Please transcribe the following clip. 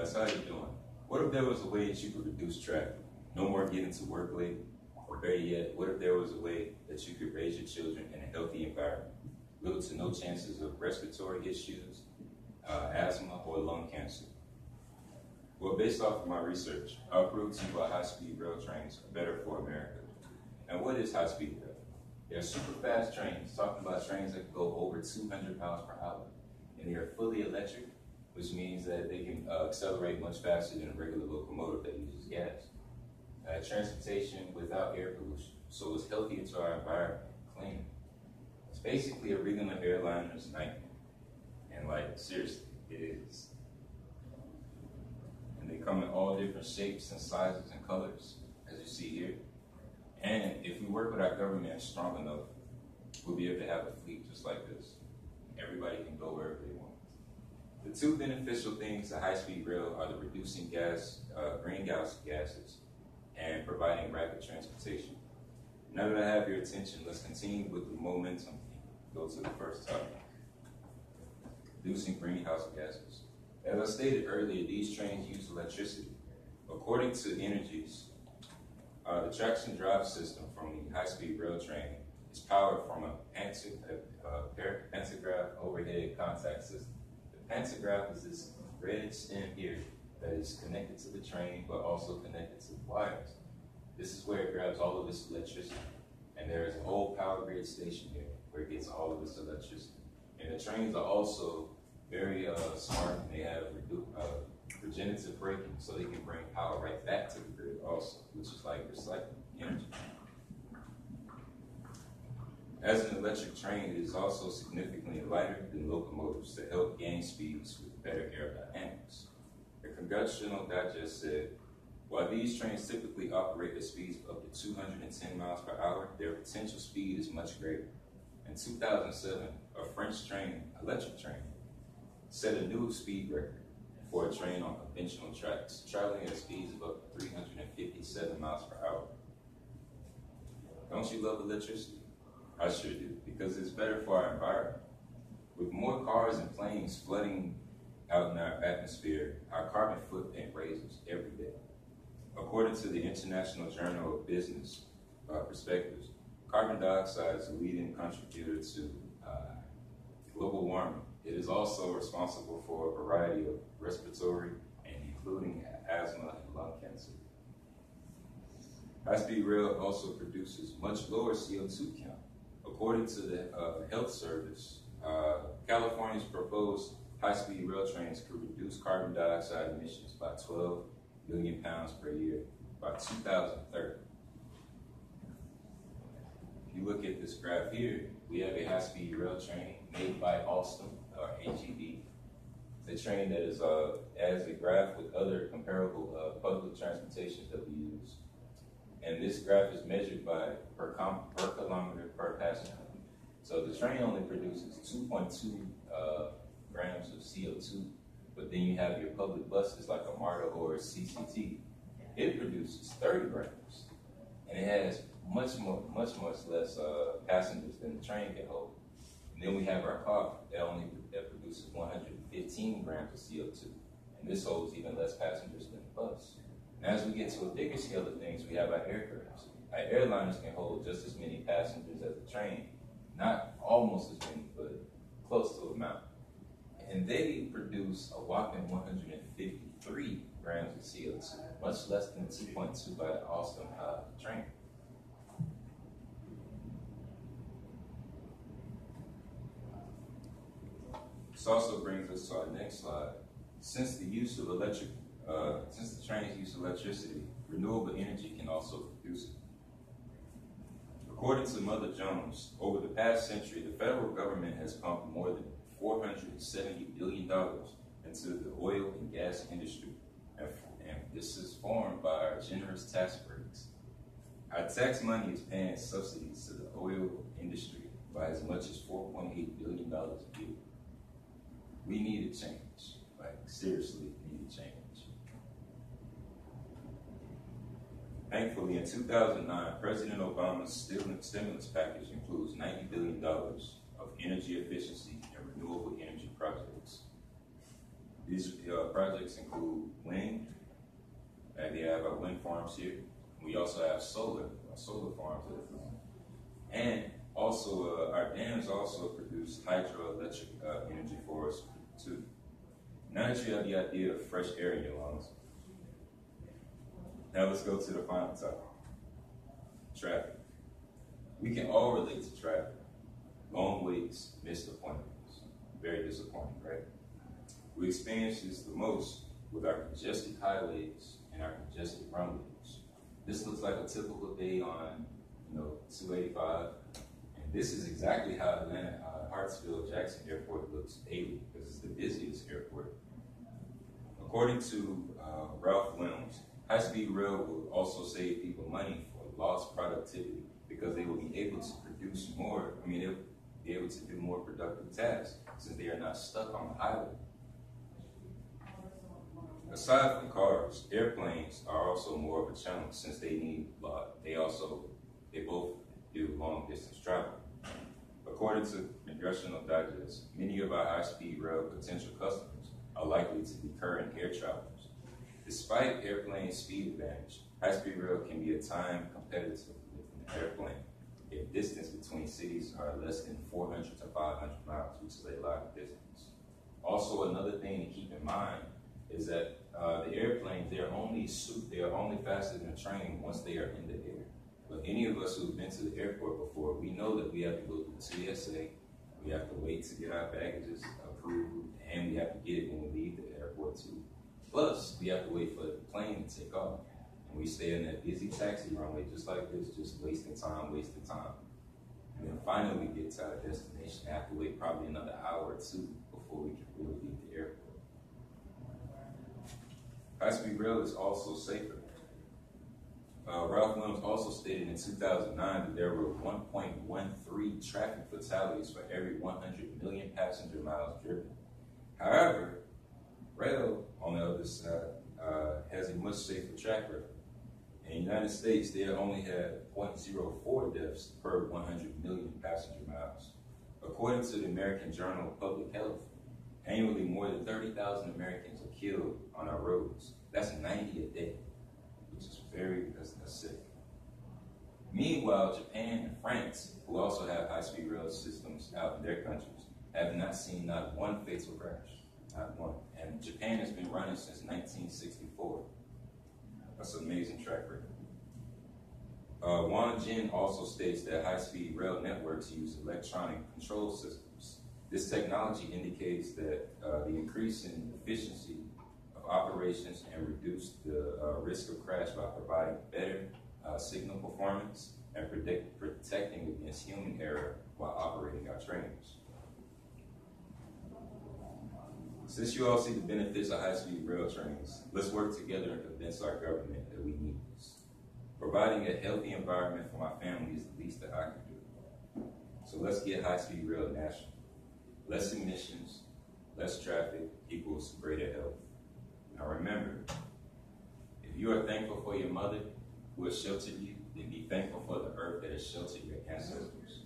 guys, how you doing? What if there was a way that you could reduce traffic? No more getting to work late? Or better yet, what if there was a way that you could raise your children in a healthy environment? Little to no chances of respiratory issues, asthma, or lung cancer. Well, based off of my research, I'll prove to you why high-speed rail trains are better for America. And what is high-speed rail? They're super fast trains, talking about trains that can go over 200 miles per hour. And they are fully electric, which means that they can accelerate much faster than a regular locomotive that uses gas. Transportation without air pollution, so it's healthier to our environment, cleaner. It's basically a regular airliner's nightmare. And like, seriously, it is. And they come in all different shapes and sizes and colors, as you see here. And if we work with our government strong enough, we'll be able to have a fleet just like this. Everybody can go wherever they want. The two beneficial things to high-speed rail are the reducing greenhouse gases and providing rapid transportation. Now that I have your attention, let's continue with the momentum. Go to the first topic. Reducing greenhouse gases. As I stated earlier, these trains use electricity. According to Energies, the traction drive system from the high-speed rail train is powered from a pantograph overhead contact system. The pantograph is this red stem here that is connected to the train, but also connected to the wires. This is where it grabs all of its electricity. And there is a whole power grid station here where it gets all of its electricity. And the trains are also very smart. They have regenerative braking, so they can bring power right back to the grid also, which is like recycling energy. As an electric train, it is also significantly lighter than locomotives to help gain speeds with better aerodynamics. The Congressional Digest said, while these trains typically operate at speeds of up to 210 miles per hour, their potential speed is much greater. In 2007, a French electric train, set a new speed record for a train on conventional tracks, traveling at speeds of up to 357 miles per hour. Don't you love electricity? I sure do, because it's better for our environment. With more cars and planes flooding out in our atmosphere, our carbon footprint raises every day. According to the International Journal of Business Perspectives, carbon dioxide is a leading contributor to global warming. It is also responsible for a variety of respiratory and including asthma and lung cancer. High-speed rail also produces much lower CO2 count. According to the Health Service, California's proposed high-speed rail trains could reduce carbon dioxide emissions by 12 million pounds per year by 2030. If you look at this graph here, we have a high-speed rail train made by Alstom, or AGV. It's a train that is as a graph with other comparable public transportations that we use. And this graph is measured by per kilometer per passenger. So the train only produces 2.2 grams of CO2, but then you have your public buses like a MARTA or a CCT. It produces 30 grams, and it has much less passengers than the train can hold. And then we have our car that produces 115 grams of CO2, and this holds even less passengers than the bus. And as we get to a bigger scale of things, we have our aircrafts. Our airliners can hold just as many passengers as a train, not almost as many, but close to the amount. And they produce a whopping 153 grams of CO2, much less than 2.2 by the Alstom train. This also brings us to our next slide. Since the trains use electricity, renewable energy can also produce it. According to Mother Jones, over the past century, the federal government has pumped more than $470 billion into the oil and gas industry, and this is formed by our generous tax breaks. Our tax money is paying subsidies to the oil industry by as much as $4.8 billion a year. We need a change, like seriously need a change. Thankfully, in 2009, President Obama's stimulus package includes $90 billion of energy efficiency and renewable energy projects. These projects include wind, and they have our wind farms here. We also have solar farms at the farm. And also, our dams also produce hydroelectric energy for us too. Now that you have the idea of fresh air in your lungs, now let's go to the final topic, traffic. We can all relate to traffic. Long waits, missed appointments. Very disappointing, right? We experience this the most with our congested highways and our congested runways. This looks like a typical day on, 285. And this is exactly how Atlanta, Hartsfield-Jackson Airport looks daily, because it's the busiest airport. According to Ralph Williams, high-speed rail will also save people money for lost productivity because they will be able to produce more, they'll be able to do more productive tasks since they are not stuck on the highway. Aside from cars, airplanes are also more of a challenge since they both do long distance travel. According to Congressional Digest, many of our high-speed rail potential customers are likely to be current air travelers. Despite airplane speed advantage, high-speed rail can be at times competitive with an airplane if distance between cities are less than 400 to 500 miles, which is a lot of distance. Also, another thing to keep in mind is that the airplanes, they are only faster than a train once they are in the air. But any of us who've been to the airport before, we know that we have to go through the TSA, we have to wait to get our baggages approved, and we have to get it when we leave the airport too. Plus, we have to wait for the plane to take off. And we stay in that busy taxi runway just like this, just wasting time. And then finally we get to our destination. I have to wait probably another hour or two before we can really leave the airport. High-speed rail is also safer. Ralph Williams also stated in 2009 that there were 1.13 traffic fatalities for every 100 million passenger miles driven. However, rail, on the other side, has a much safer track record. In the United States, they only had 0.04 deaths per 100 million passenger miles. According to the American Journal of Public Health, annually more than 30,000 Americans are killed on our roads. That's 90 a day, which is that's sick. Meanwhile, Japan and France, who also have high-speed rail systems out in their countries, have not seen not one fatal crash, not one. And Japan has been running since 1964. That's an amazing track record. Wang Jin also states that high-speed rail networks use electronic control systems. This technology indicates that the increase in efficiency of operations and reduce the risk of crash by providing better signal performance and protecting against human error while operating our trains. Since you all see the benefits of high-speed rail trains, let's work together and convince our government that we need this. Providing a healthy environment for my family is the least that I can do. So let's get high-speed rail national. Less emissions, less traffic equals greater health. Now remember, if you are thankful for your mother who has sheltered you, then be thankful for the earth that has sheltered your ancestors.